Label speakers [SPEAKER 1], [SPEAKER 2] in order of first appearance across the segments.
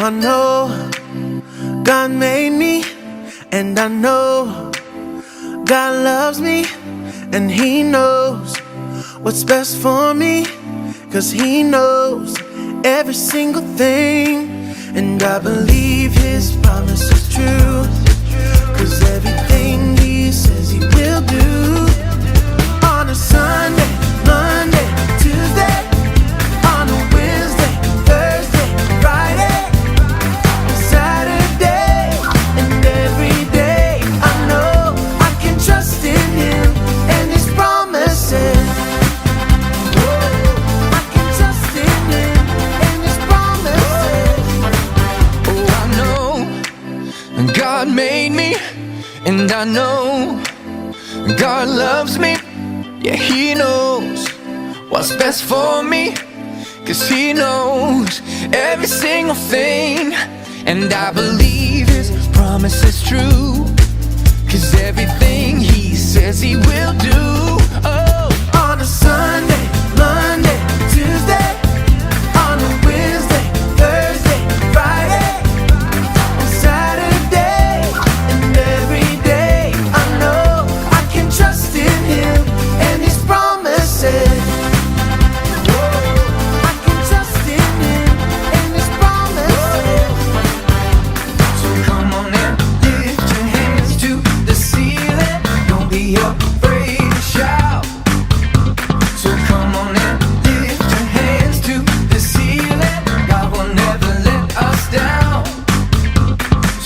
[SPEAKER 1] I know God made me, and I know God loves me, and He knows what's best for me, 'cause He knows every single thing. And I believe His promise is true, 'cause everything He says He will do. On a Sunday, Monday, Tuesday, on a Wednesday, Thursday, Friday, Saturday, and every day I know I can trust in Him and His promises. I can trust in Him and His promises.
[SPEAKER 2] Oh, I know God made me, and I know God loves me. Yeah, He knows what's best for me, 'cause He knows every single thing. And I believe His promise is true, 'cause everything He says He will do. Oh,
[SPEAKER 1] On a Sunday, Monday, Tuesday, on a Wednesday, Thursday, Friday, Saturday, and every day I know I can trust in Him and His promises. I can trust in Him and His promises.
[SPEAKER 2] so come on and lift your hands to the ceiling. Don't be afraid to shout. So come on and lift your hands to the ceiling. God will never let us down.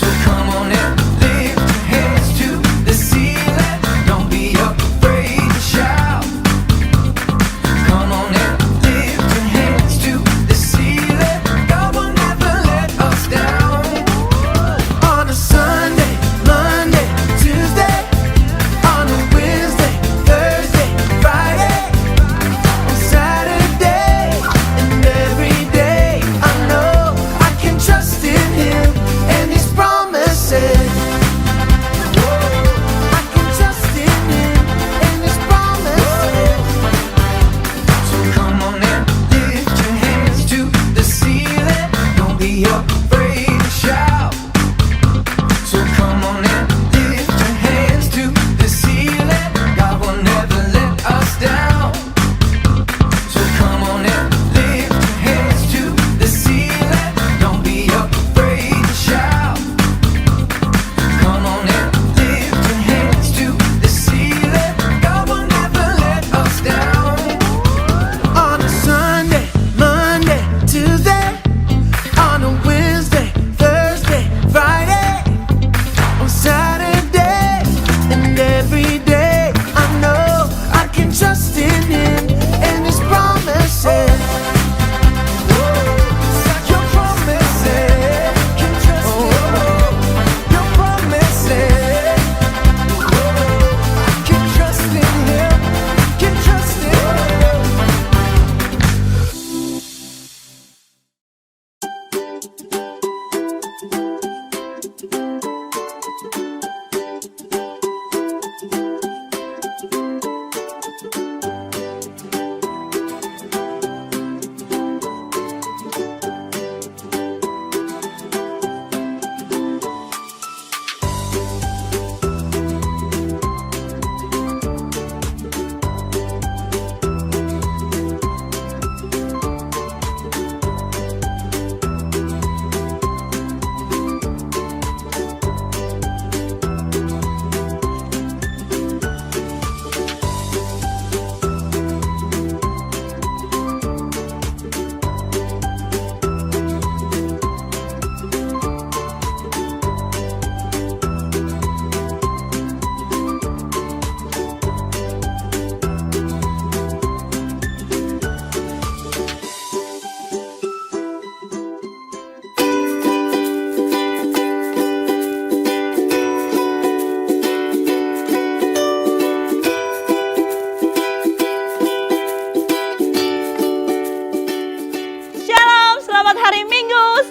[SPEAKER 2] So come on and lift your hands to the ceiling. Don't be afraid to shout. Come on and lift your hands to the ceiling. God will never let us down.
[SPEAKER 1] On a Sunday, Monday, Tuesday, on a Wednesday, Thursday, Friday, Saturday, and every day I know I can trust in Him and His promises. I can trust in Him and His promises.
[SPEAKER 2] So come on and lift your hands to the ceiling. Don't be afraid to shout. So come on and lift your hands to the ceiling. God will never let us down. So come on and lift your hands to the ceiling. Don't be afraid to shout. Come on and lift your hands to the ceiling. God will never let us down.
[SPEAKER 1] On a Sunday, Monday, Tuesday, on a Wednesday, Thursday, Friday, on Saturday, and every day I know I can trust in Him and His promises.
[SPEAKER 2] Your promises, can trust your promises. Can trust in Him, can trust in Him.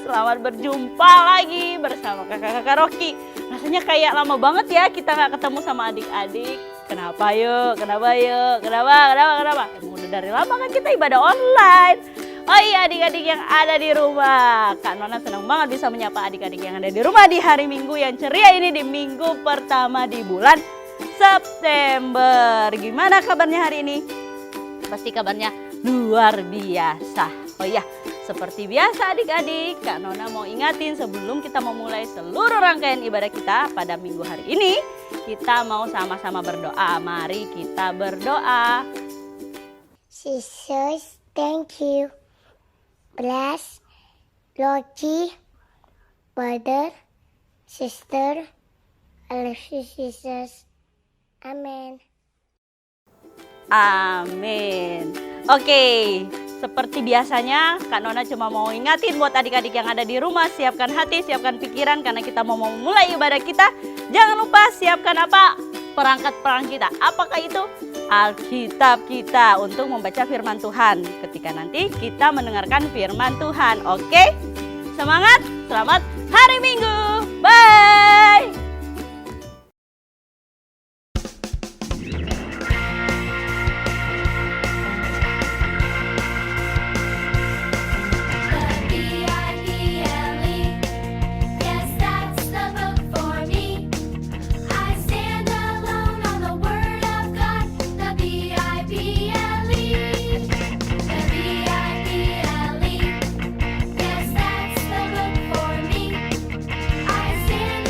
[SPEAKER 3] Selamat berjumpa lagi bersama kakak-kakak Rocky. Rasanya kayak lama banget ya kita nggak ketemu sama adik-adik. Kenapa yuk? Kenapa? Emang udah dari lama kan kita ibadah online. Oh iya adik-adik yang ada di rumah, Kak Nona senang banget bisa menyapa adik-adik yang ada di rumah di hari Minggu yang ceria ini, di minggu pertama di bulan September. Gimana kabarnya hari ini? Pasti kabarnya luar biasa. Oh iya, seperti biasa adik-adik, Kak Nona mau ingatin sebelum kita memulai seluruh rangkaian ibadah kita pada minggu hari ini, kita mau sama-sama berdoa. Mari kita berdoa.
[SPEAKER 4] Jesus, thank you. Bless Logi, brother, sister, I love you, Jesus. Amen.
[SPEAKER 3] Amin. Oke, seperti biasanya Kak Nona cuma mau ingatin buat adik-adik yang ada di rumah, siapkan hati, siapkan pikiran karena kita mau memulai ibadah kita. Jangan lupa siapkan apa? Perangkat-perangkat kita. Apakah itu? Alkitab kita untuk membaca firman Tuhan ketika nanti kita mendengarkan firman Tuhan. Oke? Semangat, selamat hari Minggu. Bye.
[SPEAKER 5] Yes, that's the book for me. I stand alone on the Word of God. The B-I-B-L-E. The B-I-B-L-E. Yes, that's the book for me. I stand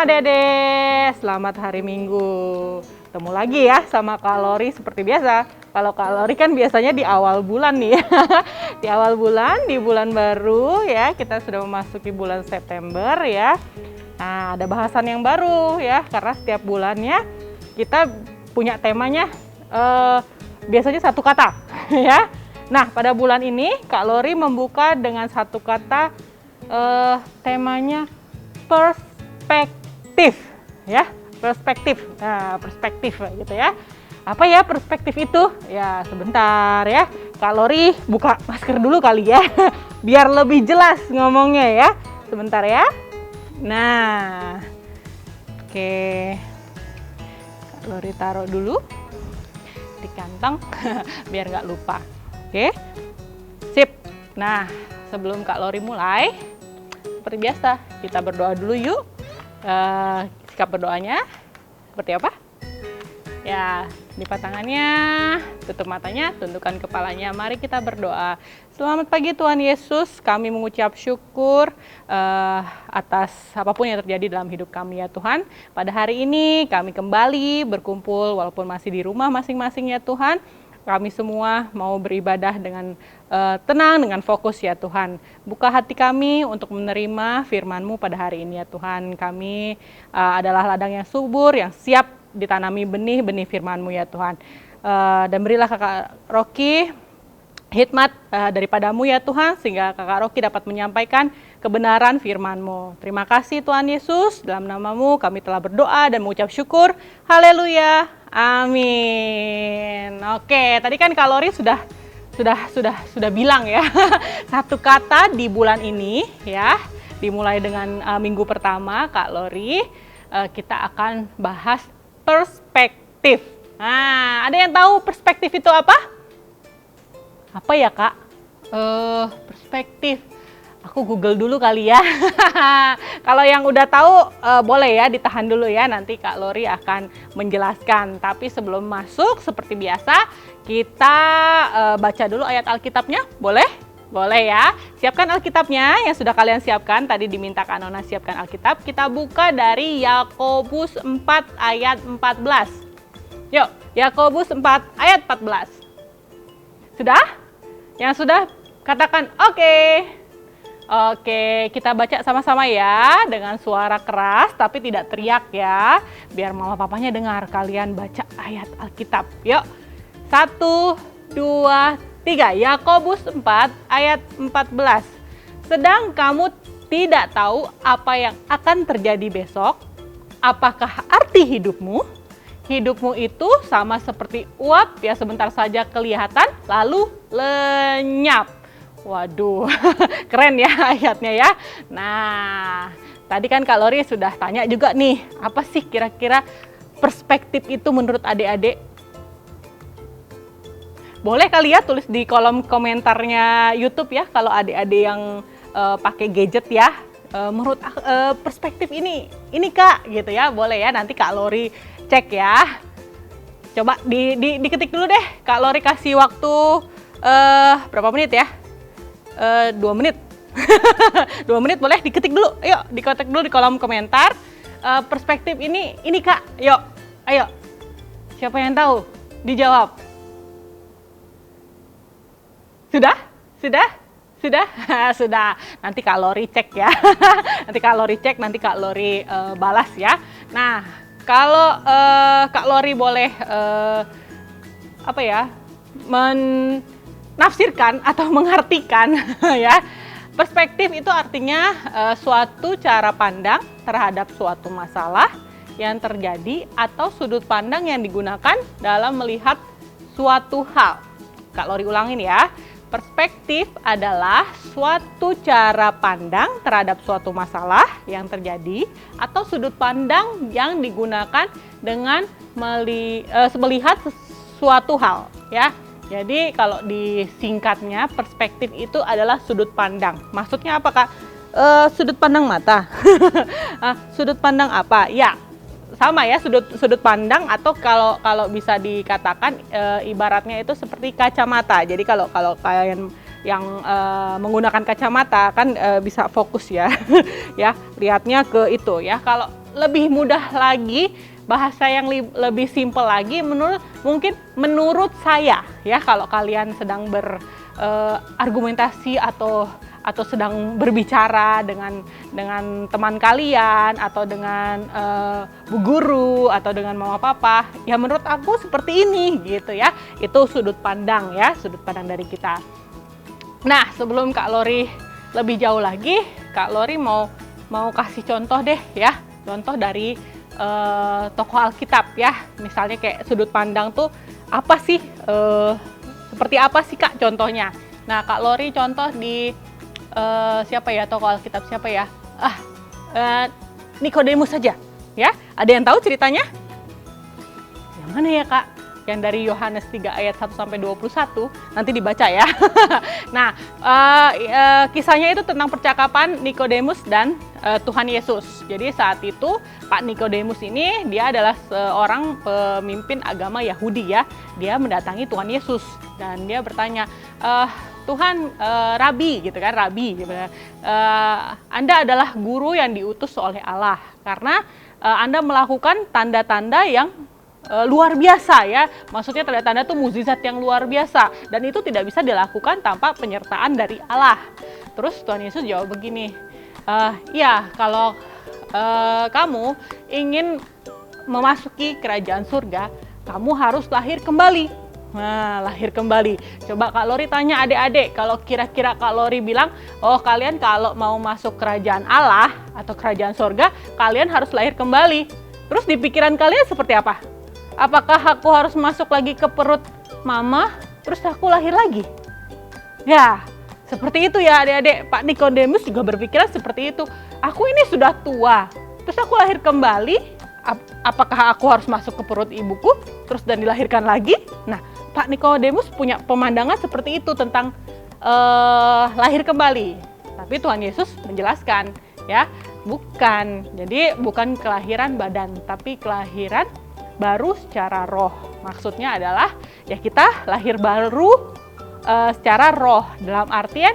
[SPEAKER 6] Adik-adik, selamat hari Minggu. Ketemu lagi ya sama Kak Lori seperti biasa. Kalau Kak Lori kan biasanya di awal bulan nih ya. Di awal bulan, di bulan baru ya, kita sudah memasuki bulan September ya. Nah, ada bahasan yang baru ya, karena setiap bulannya kita punya temanya biasanya satu kata ya. Nah, pada bulan ini Kak Lori membuka dengan satu kata, temanya perspektif ya, perspektif. Nah, perspektif gitu ya. Apa ya perspektif itu? Ya, sebentar ya. Kak Lori buka masker dulu kali ya, biar lebih jelas ngomongnya ya. Sebentar ya. Nah, oke. Kak Lori taruh dulu di kantong biar nggak lupa. Oke, sip. Nah, sebelum Kak Lori mulai, seperti biasa, kita berdoa dulu yuk. Sikap berdoanya seperti apa? Ya, lipat tangannya, tutup matanya, tundukkan kepalanya. Mari kita berdoa. Selamat pagi Tuhan Yesus, kami mengucap syukur atas apapun yang terjadi dalam hidup kami ya Tuhan. Pada hari ini kami kembali berkumpul walaupun masih di rumah masing-masing ya Tuhan. Kami semua mau beribadah dengan tenang, dengan fokus ya Tuhan. Buka hati kami untuk menerima firman-Mu pada hari ini ya Tuhan. Kami adalah ladang yang subur, yang siap ditanami benih-benih firman-Mu ya Tuhan. Dan berilah Kakak Rocky hikmat daripada-Mu ya Tuhan, sehingga Kakak Rocky dapat menyampaikan kebenaran firman-Mu. Terima kasih Tuhan Yesus, dalam nama-Mu kami telah berdoa dan mengucap syukur. Haleluya. Amin. Oke, tadi kan Kak Lori sudah bilang ya satu kata di bulan ini ya, dimulai dengan minggu pertama Kak Lori, kita akan bahas perspektif. Nah, ada yang tahu perspektif itu apa? Apa ya Kak? Perspektif. Aku Google dulu kali ya. Kalau yang udah tahu boleh ya ditahan dulu ya, nanti Kak Lori akan menjelaskan. Tapi sebelum masuk seperti biasa kita baca dulu ayat Alkitabnya, boleh? Boleh ya. Siapkan Alkitabnya yang sudah kalian siapkan. Tadi diminta Kak Nona siapkan Alkitab. Kita buka dari Yakobus 4 ayat 14. Yuk, Yakobus 4 ayat 14. Sudah? Yang sudah katakan oke. Oke, kita baca sama-sama ya dengan suara keras tapi tidak teriak ya, biar mama papanya dengar kalian baca ayat Alkitab. Yuk, 1, 2, 3. Yakobus 4 ayat 14. Sedang kamu tidak tahu apa yang akan terjadi besok, apakah arti hidupmu? Hidupmu itu sama seperti uap ya, sebentar saja kelihatan lalu lenyap. Waduh, keren ya ayatnya ya. Nah, tadi kan Kak Lori sudah tanya juga nih, apa sih kira-kira perspektif itu menurut adik-adik? Boleh kali ya tulis di kolom komentarnya YouTube ya, kalau adik-adik yang pakai gadget ya. Menurut perspektif ini Kak gitu ya, boleh ya, nanti Kak Lori cek ya. Coba diketik dulu deh, Kak Lori kasih waktu berapa menit ya? 2 menit. 2 menit boleh diketik dulu. Ayo diketik dulu di kolom komentar. Perspektif ini Kak. Yuk, ayo. Siapa yang tahu? Dijawab. Sudah? Sudah? Sudah? Sudah. Nanti Kak Lori cek ya. Nanti Kak Lori cek, nanti Kak Lori balas ya. Nah, kalau Kak Lori boleh apa ya? Menafsirkan atau mengartikan ya, perspektif itu artinya suatu cara pandang terhadap suatu masalah yang terjadi atau sudut pandang yang digunakan dalam melihat suatu hal. Kak Lori ulangin ya, perspektif adalah suatu cara pandang terhadap suatu masalah yang terjadi atau sudut pandang yang digunakan dengan melihat suatu hal ya. Jadi kalau disingkatnya perspektif itu adalah sudut pandang. Maksudnya apa Kak? Sudut pandang mata. Sudut pandang apa? Ya sama ya, sudut pandang, atau kalau bisa dikatakan ibaratnya itu seperti kacamata. Jadi kalau kalian yang menggunakan kacamata kan bisa fokus ya, ya lihatnya ke itu ya. Kalau lebih mudah lagi, bahasa yang lebih simpel lagi, mungkin menurut saya ya, kalau kalian sedang berargumentasi atau sedang berbicara dengan teman kalian atau dengan bu guru atau dengan mama papa, ya menurut aku seperti ini gitu ya. Itu sudut pandang ya, sudut pandang dari kita. Nah, sebelum Kak Lori lebih jauh lagi, Kak Lori mau kasih contoh deh ya, contoh dari tokoh Alkitab ya. Misalnya kayak sudut pandang tuh apa sih, seperti apa sih Kak contohnya. Nah, Kak Lori contoh di siapa ya, tokoh Alkitab siapa ya? Nikodemus saja ya. Ada yang tahu ceritanya? Yang mana ya Kak? Yang dari Yohanes 3 ayat 1 sampai 21, nanti dibaca ya. Nah, kisahnya itu tentang percakapan Nikodemus dan Tuhan Yesus. Jadi saat itu Pak Nikodemus ini dia adalah seorang pemimpin agama Yahudi ya. Dia mendatangi Tuhan Yesus dan dia bertanya, Tuhan, Rabi gitu kan, Rabi gitu. Anda adalah guru yang diutus oleh Allah karena Anda melakukan tanda-tanda yang luar biasa ya, maksudnya tanda-tanda itu mukjizat yang luar biasa dan itu tidak bisa dilakukan tanpa penyertaan dari Allah. Terus Tuhan Yesus jawab begini, ya kalau kamu ingin memasuki kerajaan surga, kamu harus lahir kembali. Nah, lahir kembali. Coba Kak Lori tanya adik-adik, kalau kira-kira Kak Lori bilang, oh kalian kalau mau masuk kerajaan Allah atau kerajaan surga, kalian harus lahir kembali. Terus di pikiran kalian seperti apa? Apakah aku harus masuk lagi ke perut mama, terus aku lahir lagi? Ya, seperti itu ya adik-adik. Pak Nikodemus juga berpikiran seperti itu. Aku ini sudah tua, terus aku lahir kembali, apakah aku harus masuk ke perut ibuku, terus dan dilahirkan lagi? Nah, Pak Nikodemus punya pemandangan seperti itu tentang lahir kembali. Tapi Tuhan Yesus menjelaskan, ya, bukan. Jadi bukan kelahiran badan, tapi kelahiran baru secara roh. Maksudnya adalah ya kita lahir baru secara roh. Dalam artian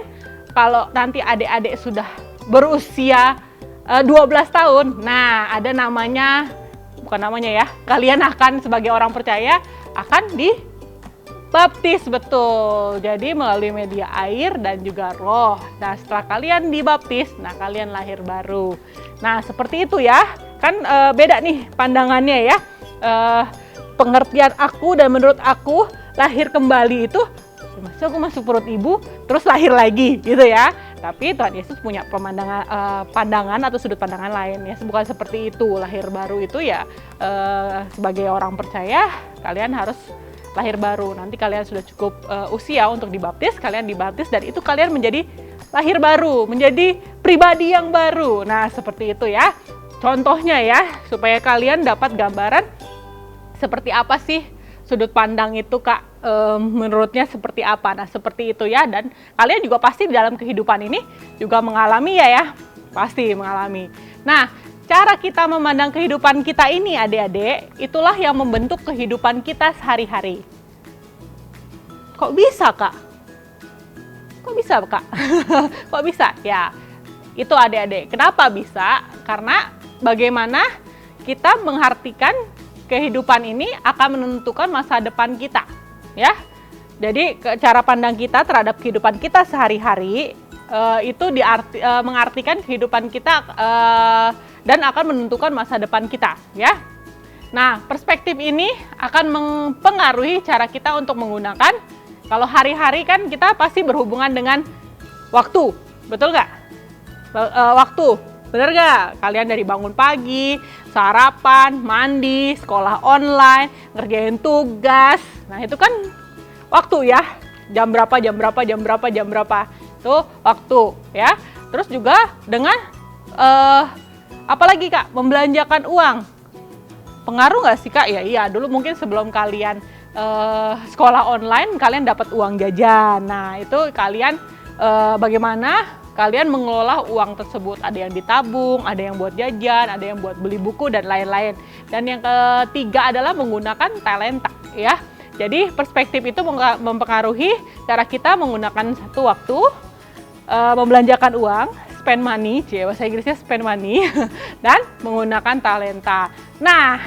[SPEAKER 6] kalau nanti adik-adik sudah berusia 12 tahun, nah ada namanya, bukan namanya ya, kalian akan sebagai orang percaya akan dibaptis, betul. Jadi melalui media air dan juga roh. Nah setelah kalian dibaptis, nah kalian lahir baru. Nah seperti itu ya, kan beda nih pandangannya ya. Pengertian aku dan menurut aku lahir kembali itu aku masuk perut ibu terus lahir lagi gitu ya. Tapi Tuhan Yesus punya pandangan atau sudut pandangan lain ya, bukan seperti itu. Lahir baru itu ya sebagai orang percaya kalian harus lahir baru. Nanti kalian sudah cukup usia untuk dibaptis, kalian dibaptis dan itu kalian menjadi lahir baru, menjadi pribadi yang baru. Nah seperti itu ya contohnya ya, supaya kalian dapat gambaran seperti apa sih sudut pandang itu Kak, menurutnya seperti apa. Nah seperti itu ya, dan kalian juga pasti di dalam kehidupan ini juga mengalami ya, pasti mengalami. Nah cara kita memandang kehidupan kita ini adik-adik, itulah yang membentuk kehidupan kita sehari-hari. Kok bisa Kak? Kok bisa Kak? Kok bisa? Ya itu adik-adik, kenapa bisa? Karena bagaimana kita mengartikan kehidupan ini akan menentukan masa depan kita, ya. Jadi cara pandang kita terhadap kehidupan kita sehari-hari itu mengartikan kehidupan kita dan akan menentukan masa depan kita, ya. Nah, perspektif ini akan mempengaruhi cara kita untuk menggunakan. Kalau hari-hari kan kita pasti berhubungan dengan waktu, betul nggak? Waktu. Bener gak? Kalian dari bangun pagi, sarapan, mandi, sekolah online, ngerjain tugas. Nah itu kan waktu ya. Jam berapa, jam berapa, jam berapa, jam berapa. Itu waktu ya. Terus juga dengan apalagi Kak? Membelanjakan uang. Pengaruh gak sih Kak? Ya iya, dulu mungkin sebelum kalian sekolah online, kalian dapat uang jajan. Nah itu kalian bagaimana kalian mengelola uang tersebut, ada yang ditabung, ada yang buat jajan, ada yang buat beli buku dan lain-lain. Dan yang ketiga adalah menggunakan talenta ya. Jadi perspektif itu mempengaruhi cara kita menggunakan satu waktu, membelanjakan uang, spend money, bahasa Inggrisnya spend money, dan menggunakan talenta. Nah,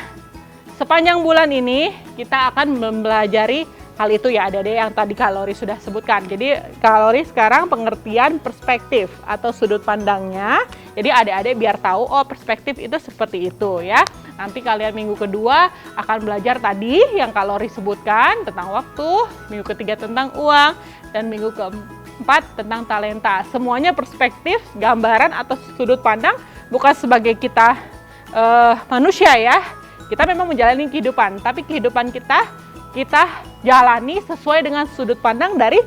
[SPEAKER 6] sepanjang bulan ini kita akan mempelajari hal itu ya adik-adik yang tadi Kalori sudah sebutkan. Jadi Kalori sekarang pengertian perspektif atau sudut pandangnya. Jadi adik-adik biar tahu, oh perspektif itu seperti itu ya. Nanti kalian minggu kedua akan belajar tadi yang Kalori sebutkan tentang waktu, minggu ketiga tentang uang, dan minggu keempat tentang talenta. Semuanya perspektif, gambaran atau sudut pandang, bukan sebagai kita manusia ya. Kita memang menjalani kehidupan, tapi kehidupan kita jalani sesuai dengan sudut pandang dari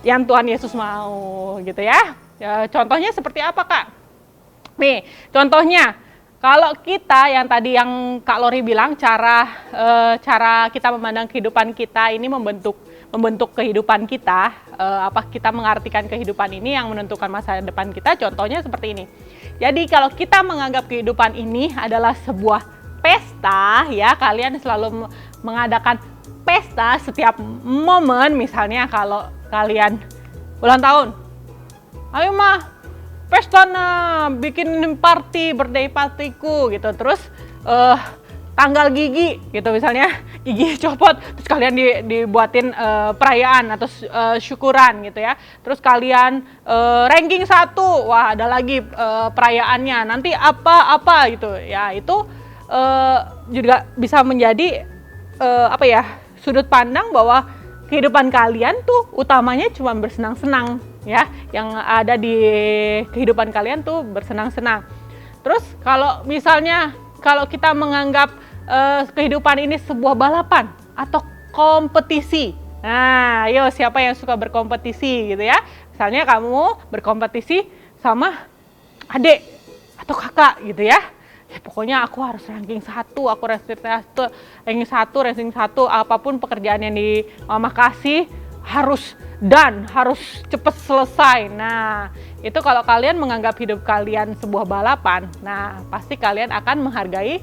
[SPEAKER 6] yang Tuhan Yesus mau gitu ya. Contohnya seperti apa Kak? Nih, contohnya kalau kita yang tadi yang Kak Lori bilang cara kita memandang kehidupan kita ini membentuk kehidupan kita, apa kita mengartikan kehidupan ini yang menentukan masa depan kita. Contohnya seperti ini. Jadi kalau kita menganggap kehidupan ini adalah sebuah pesta ya, kalian selalu mengadakan pesta setiap momen. Misalnya kalau kalian ulang tahun, ayo mah pesta nah, bikin birthday partiku gitu. Terus tanggal gigi gitu, misalnya gigi copot, terus kalian dibuatin perayaan atau syukuran gitu ya. Terus kalian ranking 1, wah ada lagi perayaannya, nanti apa gitu ya. Itu juga bisa menjadi sudut pandang bahwa kehidupan kalian tuh utamanya cuma bersenang-senang ya, yang ada di kehidupan kalian tuh bersenang-senang. Terus kalau misalnya kalau kita menganggap kehidupan ini sebuah balapan atau kompetisi, nah ayo siapa yang suka berkompetisi gitu ya. Misalnya kamu berkompetisi sama adik atau kakak gitu ya. Pokoknya aku harus ranking 1, aku ranking 1, apapun pekerjaan yang di mama kasih harus cepet selesai. Nah, itu kalau kalian menganggap hidup kalian sebuah balapan, nah pasti kalian akan menghargai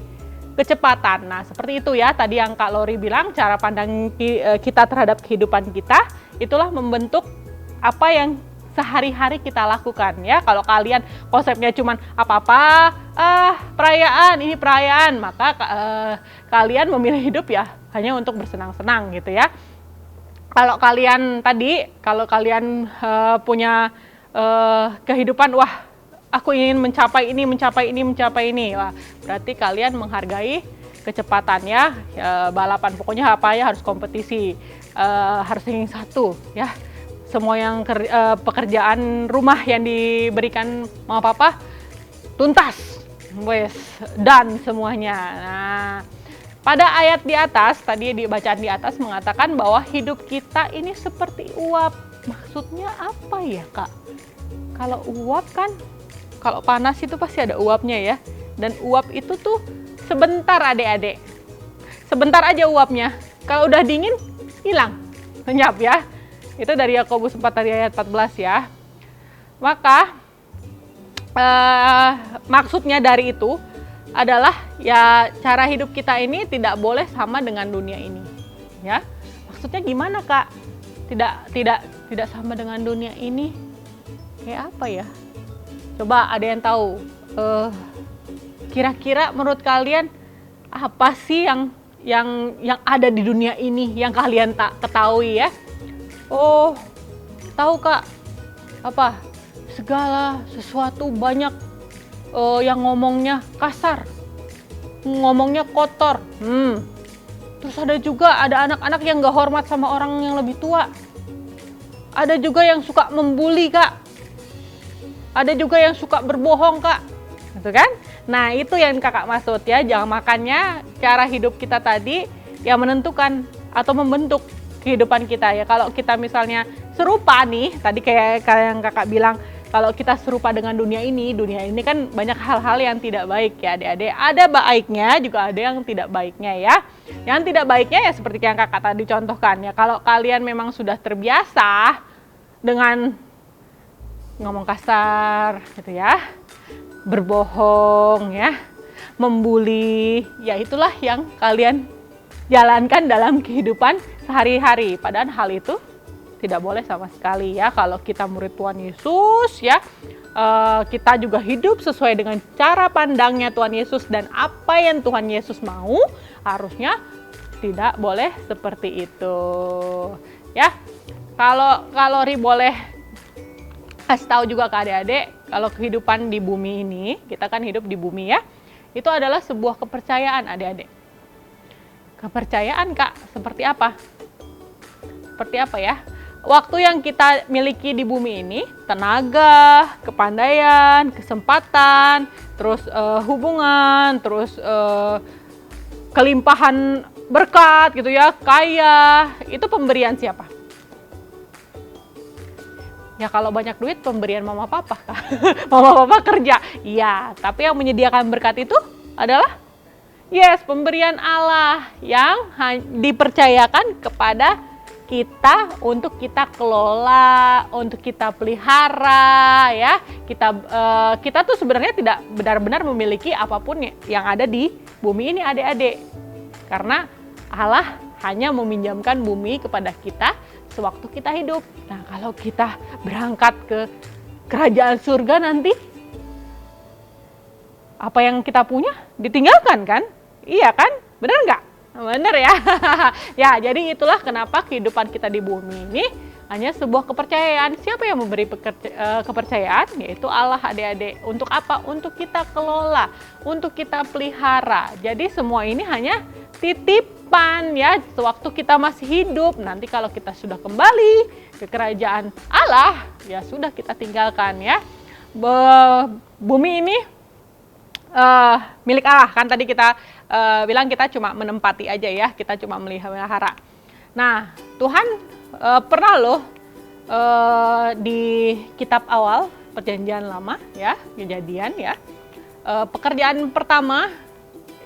[SPEAKER 6] kecepatan. Nah, seperti itu ya tadi yang Kak Lori bilang, cara pandang kita terhadap kehidupan kita itulah membentuk apa yang sehari-hari kita lakukan ya. Kalau kalian konsepnya cuman apa-apa ini perayaan, maka kalian memilih hidup ya hanya untuk bersenang-senang gitu ya. Kalau kalian punya kehidupan, wah aku ingin mencapai ini, wah berarti kalian menghargai kecepatan ya, balapan, pokoknya apa ya harus kompetisi, harus ranking 1 ya. Semua yang pekerjaan rumah yang diberikan mama papa tuntas, wes dan semuanya. Nah, pada ayat di atas tadi di bacaan di atas mengatakan bahwa hidup kita ini seperti uap. Maksudnya apa ya Kak? Kalau uap kan, kalau panas itu pasti ada uapnya ya. Dan uap itu tuh sebentar adik-adik, sebentar aja uapnya. Kalau udah dingin hilang, lenyap ya. Itu dari Yakobus 4 dari ayat 14 ya. Maka maksudnya dari itu adalah ya cara hidup kita ini tidak boleh sama dengan dunia ini. Ya. Maksudnya gimana Kak? Tidak sama dengan dunia ini. Kayak apa ya? Coba ada yang tahu? Kira-kira menurut kalian apa sih yang ada di dunia ini yang kalian tak ketahui ya? Oh, tahu Kak, apa? Segala sesuatu banyak yang ngomongnya kasar, ngomongnya kotor. Terus ada anak-anak yang gak hormat sama orang yang lebih tua. Ada juga yang suka membuli Kak. Ada juga yang suka berbohong Kak, gitu kan? Nah itu yang kakak maksud ya. Jangan makanya cara hidup kita tadi yang menentukan atau membentuk kehidupan kita ya. Kalau kita misalnya serupa nih, tadi kayak yang kakak bilang, kalau kita serupa dengan dunia ini kan banyak hal-hal yang tidak baik ya adik-adik. Ada baiknya juga ada yang tidak baiknya ya. Yang tidak baiknya ya seperti yang kakak tadi contohkan ya. Kalau kalian memang sudah terbiasa dengan ngomong kasar gitu ya, berbohong ya, membuli, ya itulah yang kalian jalankan dalam kehidupan sehari-hari. Padahal hal itu tidak boleh sama sekali ya. Kalau kita murid Tuhan Yesus ya, kita juga hidup sesuai dengan cara pandangnya Tuhan Yesus dan apa yang Tuhan Yesus mau, harusnya tidak boleh seperti itu ya. Kalau Ri boleh kasih tahu juga ke adik-adik, kalau kehidupan di bumi ini, kita kan hidup di bumi ya, itu adalah sebuah kepercayaan adik-adik. Kepercayaan Kak, seperti apa? Seperti apa ya? Waktu yang kita miliki di bumi ini, tenaga, kepandaian, kesempatan, terus hubungan, terus kelimpahan berkat gitu ya, kaya, itu pemberian siapa? Ya kalau banyak duit pemberian mama papa Kak. Mama papa kerja. Iya, tapi yang menyediakan berkat itu adalah pemberian Allah yang dipercayakan kepada kita untuk kita kelola, untuk kita pelihara ya. Kita tuh sebenarnya tidak benar-benar memiliki apapun yang ada di bumi ini adik-adik. Karena Allah hanya meminjamkan bumi kepada kita sewaktu kita hidup. Nah, kalau kita berangkat ke kerajaan surga nanti, apa yang kita punya ditinggalkan kan? Iya kan? Benar nggak? Benar ya. Ya, jadi itulah kenapa kehidupan kita di bumi ini hanya sebuah kepercayaan. Siapa yang memberi kepercayaan? Yaitu Allah adik-adik. Untuk apa? Untuk kita kelola, untuk kita pelihara. Jadi semua ini hanya titipan ya, sewaktu kita masih hidup. Nanti kalau kita sudah kembali ke kerajaan Allah, ya sudah kita tinggalkan ya. Bumi ini milik Allah, kan tadi kita bilang kita cuma menempati aja ya, kita cuma melihara. Nah, Tuhan pernah loh di kitab awal Perjanjian Lama ya, Kejadian ya, pekerjaan pertama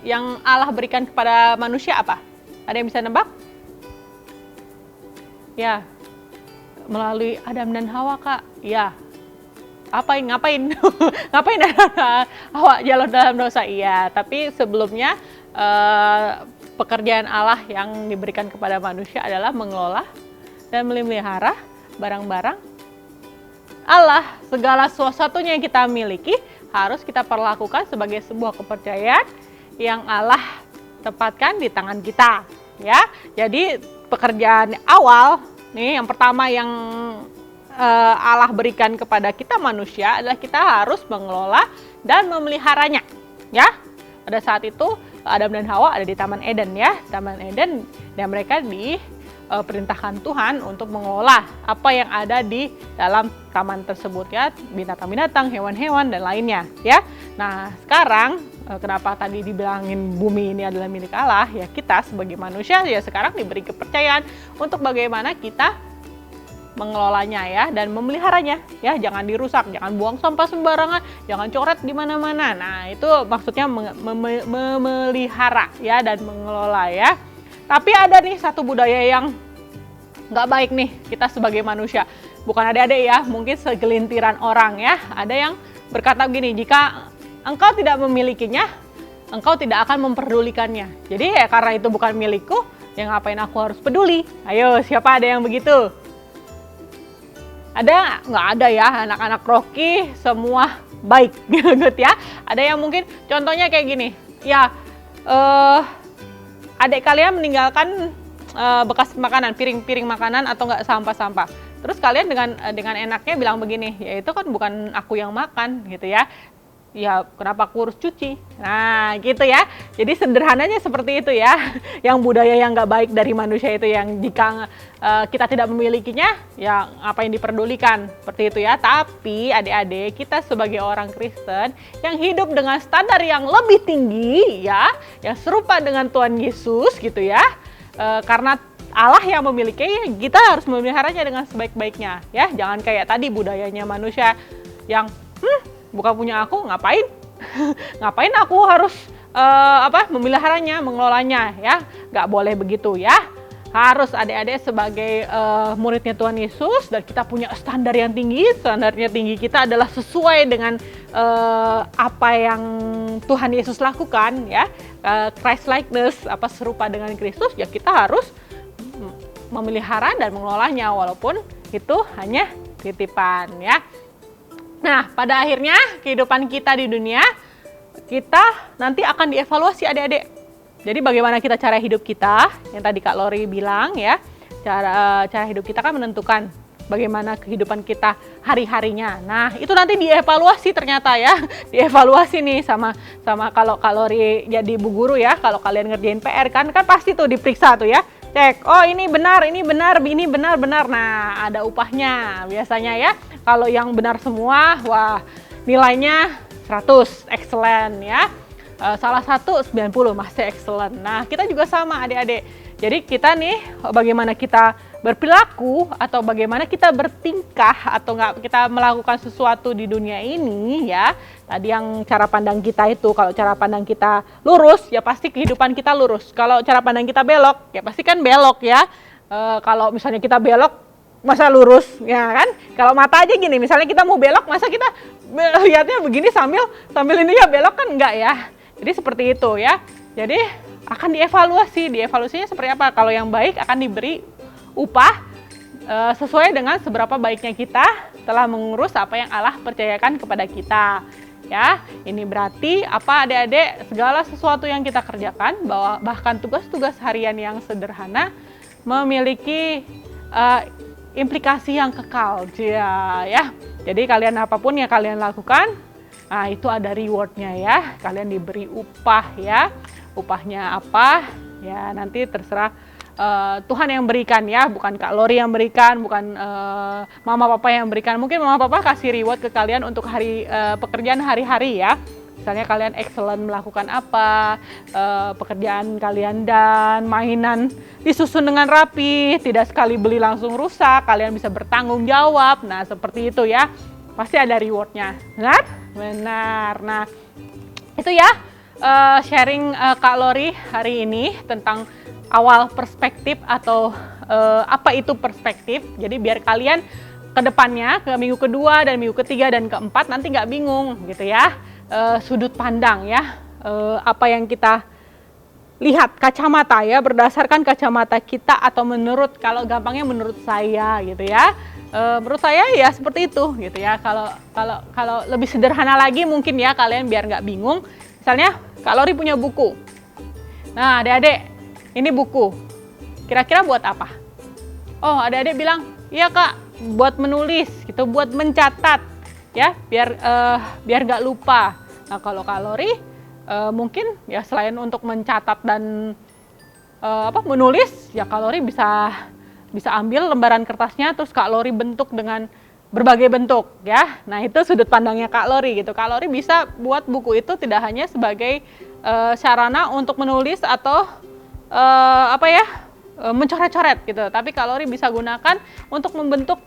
[SPEAKER 6] yang Allah berikan kepada manusia apa? Ada yang bisa nebak? Ya, melalui Adam dan Hawa Kak. Ya, ngapain Hawa jalan dalam dosa? Iya, tapi sebelumnya pekerjaan Allah yang diberikan kepada manusia adalah mengelola dan memelihara barang-barang Allah. Segala sesuatunya yang kita miliki harus kita perlakukan sebagai sebuah kepercayaan yang Allah tempatkan di tangan kita ya. Jadi pekerjaan awal nih, yang pertama yang Allah berikan kepada kita manusia adalah kita harus mengelola dan memeliharanya ya. Pada saat itu Adam dan Hawa ada di Taman Eden ya, Taman Eden, dan mereka diperintahkan Tuhan untuk mengelola apa yang ada di dalam taman tersebut ya, binatang-binatang, hewan-hewan dan lainnya ya. Nah, sekarang kenapa tadi dibilangin bumi ini adalah milik Allah ya, kita sebagai manusia ya sekarang diberi kepercayaan untuk bagaimana kita mengelolanya ya dan memeliharanya ya. Jangan dirusak, jangan buang sampah sembarangan, jangan coret di mana-mana. Nah, itu maksudnya memelihara ya dan mengelola ya. Tapi ada nih satu budaya yang nggak baik nih kita sebagai manusia. Bukan adik-adik ya, mungkin segelintiran orang ya. Ada yang berkata begini, jika engkau tidak memilikinya, engkau tidak akan memperdulikannya. Jadi ya karena itu bukan milikku, ya ngapain aku harus peduli? Ayo, siapa ada yang begitu? Ada nggak? Ada ya, anak-anak Rocky semua baik gitu ya. Ada yang mungkin contohnya kayak gini, ya adik kalian meninggalkan bekas makanan, piring-piring makanan atau nggak sampah-sampah. Terus kalian dengan enaknya bilang begini, ya itu kan bukan aku yang makan gitu ya. Ya kenapa aku harus cuci? Nah gitu ya. Jadi sederhananya seperti itu ya. Yang budaya yang nggak baik dari manusia itu, yang jika kita tidak memilikinya, ya apa yang diperdulikan, seperti itu ya. Tapi adik-adik, kita sebagai orang Kristen yang hidup dengan standar yang lebih tinggi ya, yang serupa dengan Tuhan Yesus gitu ya. Karena Allah yang memilikinya, kita harus memeliharanya dengan sebaik-baiknya ya. Jangan kayak tadi budayanya manusia yang bukan punya aku, ngapain? Ngapain aku harus memeliharanya, mengelolanya ya? Nggak boleh begitu ya. Harus adik-adik sebagai muridnya Tuhan Yesus, dan kita punya standar yang tinggi. Standarnya tinggi kita adalah sesuai dengan apa yang Tuhan Yesus lakukan ya. Christ likeness, serupa dengan Kristus, ya kita harus memelihara dan mengelolanya, walaupun itu hanya titipan ya. Nah, pada akhirnya kehidupan kita di dunia, kita nanti akan dievaluasi adik-adik. Jadi bagaimana kita cara hidup kita, yang tadi Kak Lori bilang ya, cara hidup kita kan menentukan bagaimana kehidupan kita hari-harinya. Nah, itu nanti dievaluasi ternyata ya. Dievaluasi nih sama kalau Kak Lori jadi bu guru ya, kalau kalian ngerjain PR kan pasti tuh diperiksa tuh ya. Cek, oh ini benar. Nah, ada upahnya biasanya ya. Kalau yang benar semua, wah nilainya 100, excellent ya. Salah satu 90, masih excellent. Nah, kita juga sama adik-adik. Jadi kita nih bagaimana kita berperilaku atau bagaimana kita bertingkah atau nggak kita melakukan sesuatu di dunia ini ya. Tadi yang cara pandang kita itu, kalau cara pandang kita lurus ya pasti kehidupan kita lurus. Kalau cara pandang kita belok ya pasti kan belok ya. Kalau misalnya kita belok masa lurus ya kan? Kalau mata aja gini, misalnya kita mau belok masa kita lihatnya begini sambil ini ya belok kan enggak ya. Jadi seperti itu ya. Jadi akan dievaluasinya seperti apa. Kalau yang baik akan diberi upah sesuai dengan seberapa baiknya kita telah mengurus apa yang Allah percayakan kepada kita. Ya, ini berarti apa adik-adik, segala sesuatu yang kita kerjakan, bahkan tugas-tugas harian yang sederhana memiliki implikasi yang kekal, ya. Jadi kalian apapun yang kalian lakukan, nah itu ada rewardnya ya. Kalian diberi upah ya. Upahnya apa? Ya nanti terserah Tuhan yang berikan ya, bukan Kak Lori yang berikan, bukan mama papa yang berikan. Mungkin mama papa kasih reward ke kalian untuk pekerjaan hari-hari ya. Misalnya kalian excellent melakukan apa, pekerjaan kalian dan mainan disusun dengan rapi, tidak sekali beli langsung rusak, kalian bisa bertanggung jawab. Nah seperti itu ya, pasti ada rewardnya. Benar? Benar. Nah itu ya sharing Kak Lori hari ini tentang awal perspektif atau apa itu perspektif. Jadi biar kalian ke depannya, ke minggu kedua dan minggu ketiga dan keempat nanti nggak bingung gitu ya. Sudut pandang ya, apa yang kita lihat, kacamata ya, berdasarkan kacamata kita atau menurut, kalau gampangnya menurut saya gitu ya. Menurut saya ya seperti itu gitu ya. Kalau lebih sederhana lagi mungkin ya kalian biar nggak bingung. Misalnya Kak Lori punya buku. Nah adik-adik, ini buku. Kira-kira buat apa? Oh adik-adik bilang, iya Kak, buat menulis gitu, buat mencatat ya, biar nggak lupa. Nah kalau Kak Lori mungkin ya selain untuk mencatat dan menulis, ya Kak Lori bisa ambil lembaran kertasnya terus Kak Lori bentuk dengan berbagai bentuk ya. Nah itu sudut pandangnya Kak Lori gitu. Kak Lori bisa buat buku itu tidak hanya sebagai sarana untuk menulis atau mencoret-coret gitu, tapi Kak Lori bisa gunakan untuk membentuk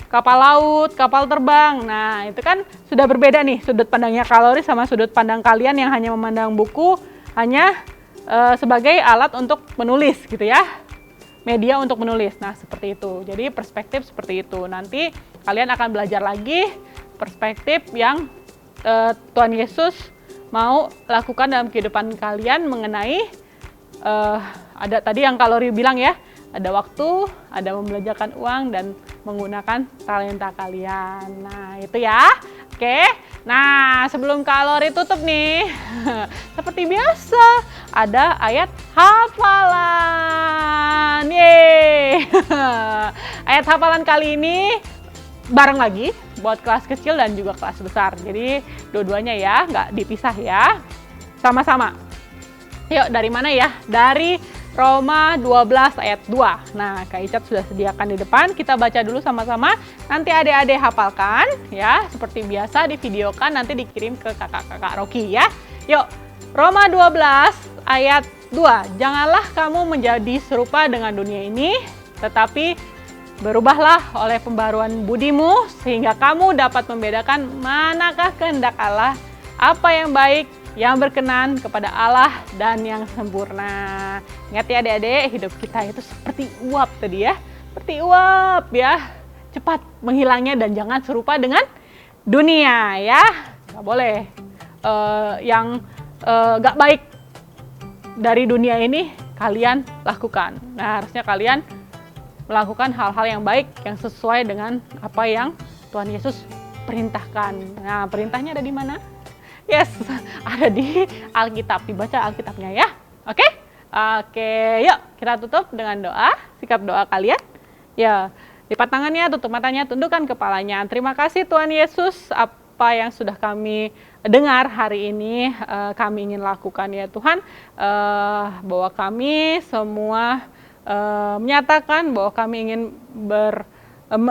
[SPEAKER 6] kapal laut, kapal terbang. Nah itu kan sudah berbeda nih sudut pandangnya Kak Lori sama sudut pandang kalian yang hanya memandang buku hanya sebagai alat untuk menulis gitu ya, media untuk menulis. Nah seperti itu, jadi perspektif seperti itu. Nanti kalian akan belajar lagi perspektif yang Tuhan Yesus mau lakukan dalam kehidupan kalian mengenai ada tadi yang Kak Lori bilang ya, ada waktu, ada membelanjakan uang dan menggunakan talenta kalian. Nah itu ya, oke. Nah sebelum Kak Lori tutup nih, seperti biasa ada ayat hafalan. Yeay. Ayat hafalan kali ini bareng lagi buat kelas kecil dan juga kelas besar. Jadi dua-duanya ya, nggak dipisah ya, sama-sama. Yuk dari mana ya? Dari Roma 12 ayat 2. Nah, Kak Icat sudah sediakan di depan. Kita baca dulu sama-sama. Nanti adik-adik hafalkan ya. Seperti biasa divideokan, nanti dikirim ke kakak-kakak Rocky ya. Yuk, Roma 12 ayat 2. Janganlah kamu menjadi serupa dengan dunia ini, tetapi berubahlah oleh pembaruan budimu sehingga kamu dapat membedakan manakah kehendak Allah, apa yang baik, yang berkenan kepada Allah dan yang sempurna. Ingat ya adik-adik, hidup kita itu seperti uap tadi ya. Seperti uap ya. Cepat menghilangnya dan jangan serupa dengan dunia ya. Gak boleh yang gak baik dari dunia ini kalian lakukan. Nah harusnya kalian melakukan hal-hal yang baik yang sesuai dengan apa yang Tuhan Yesus perintahkan. Nah, perintahnya ada di mana? Yes, ada di Alkitab. Dibaca Alkitabnya ya. Oke? Oke, yuk kita tutup dengan doa. Sikap doa kalian. Ya, lipat tangannya, tutup matanya, tundukkan kepalanya. Terima kasih Tuhan Yesus, apa yang sudah kami dengar hari ini kami ingin lakukan ya Tuhan, bahwa kami semua menyatakan bahwa kami ingin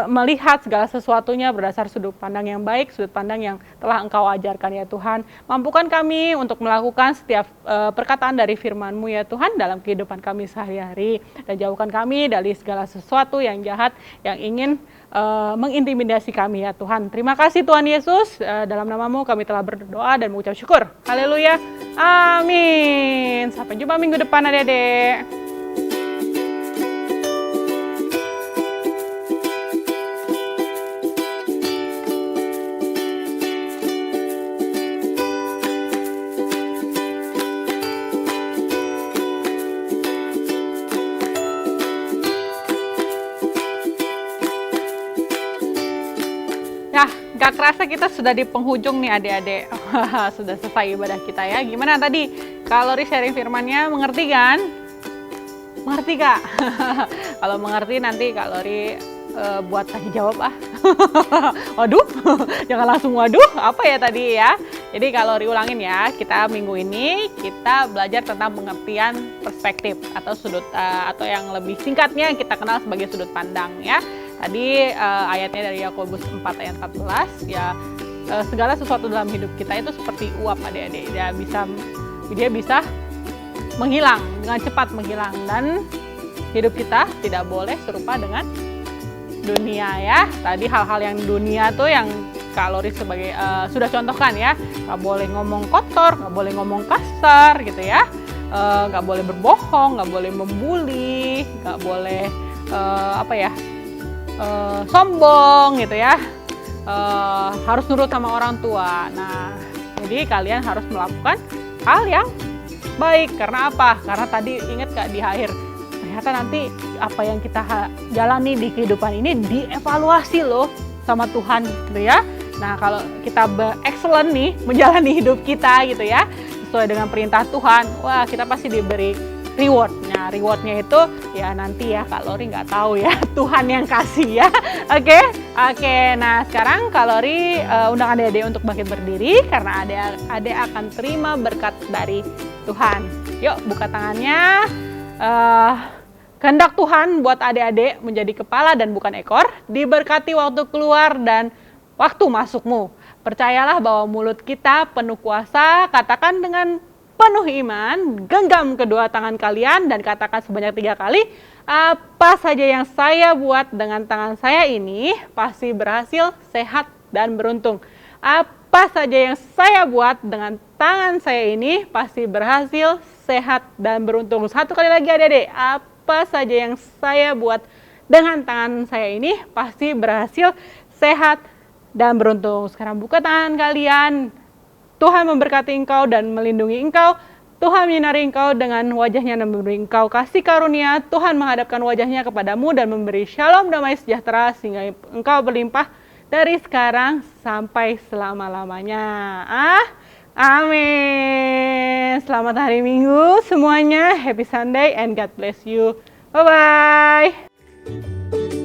[SPEAKER 6] melihat segala sesuatunya berdasar sudut pandang yang baik, sudut pandang yang telah Engkau ajarkan ya Tuhan. Mampukan kami untuk melakukan setiap perkataan dari firman-Mu ya Tuhan dalam kehidupan kami sehari-hari. Dan jauhkan kami dari segala sesuatu yang jahat yang ingin mengintimidasi kami ya Tuhan. Terima kasih Tuhan Yesus, dalam nama-Mu kami telah berdoa dan mengucap syukur. Haleluya, amin. Sampai jumpa minggu depan adik-adik. Nah, gak kerasa kita sudah di penghujung nih adik-adik. Sudah selesai ibadah kita ya. Gimana tadi? Kalau sharing firmannya mengerti kan? Mengerti Kak? Kalau mengerti nanti Kak Lori buat tanya jawab ah. Waduh, jangan langsung waduh. Apa ya tadi ya? Jadi Kak Lori ulangin ya. Kita minggu ini kita belajar tentang pengertian perspektif atau sudut atau yang lebih singkatnya kita kenal sebagai sudut pandang ya. Tadi ayatnya dari Yakobus 4 ayat 14 ya, segala sesuatu dalam hidup kita itu seperti uap adik-adik, dia bisa menghilang dengan cepat menghilang, dan hidup kita tidak boleh serupa dengan dunia ya. Tadi hal-hal yang dunia tuh yang Kak Lori sebagai sudah contohkan ya, nggak boleh ngomong kotor, nggak boleh ngomong kasar gitu ya, nggak boleh berbohong, nggak boleh membuli, nggak boleh sombong gitu ya, harus nurut sama orang tua. Nah, jadi kalian harus melakukan hal yang baik. Karena apa? Karena tadi ingat gak di akhir, ternyata nanti apa yang kita jalani di kehidupan ini dievaluasi loh sama Tuhan gitu ya. Nah, kalau kita excellent nih menjalani hidup kita gitu ya, sesuai dengan perintah Tuhan, wah kita pasti diberi reward. Nah, rewardnya itu ya nanti ya Kak Lori nggak tahu ya, Tuhan yang kasih ya. Oke. Nah sekarang Kak Lori undang adik-adik untuk bangkit berdiri karena adik akan terima berkat dari Tuhan. Yuk buka tangannya. Kehendak Tuhan buat adik-adik menjadi kepala dan bukan ekor, diberkati waktu keluar dan waktu masukmu. Percayalah bahwa mulut kita penuh kuasa, katakan dengan penuh iman, genggam kedua tangan kalian dan katakan sebanyak 3 kali, apa saja yang saya buat dengan tangan saya ini pasti berhasil, sehat, dan beruntung. Apa saja yang saya buat dengan tangan saya ini pasti berhasil, sehat, dan beruntung. 1 kali lagi adik-adik, apa saja yang saya buat dengan tangan saya ini pasti berhasil, sehat, dan beruntung. Sekarang buka tangan kalian. Tuhan memberkati engkau dan melindungi engkau. Tuhan menyinari engkau dengan wajahnya dan memberi engkau kasih karunia. Tuhan menghadapkan wajahnya kepadamu dan memberi shalom damai sejahtera sehingga engkau berlimpah dari sekarang sampai selama-lamanya. Amin. Selamat hari Minggu semuanya. Happy Sunday and God bless you. Bye-bye.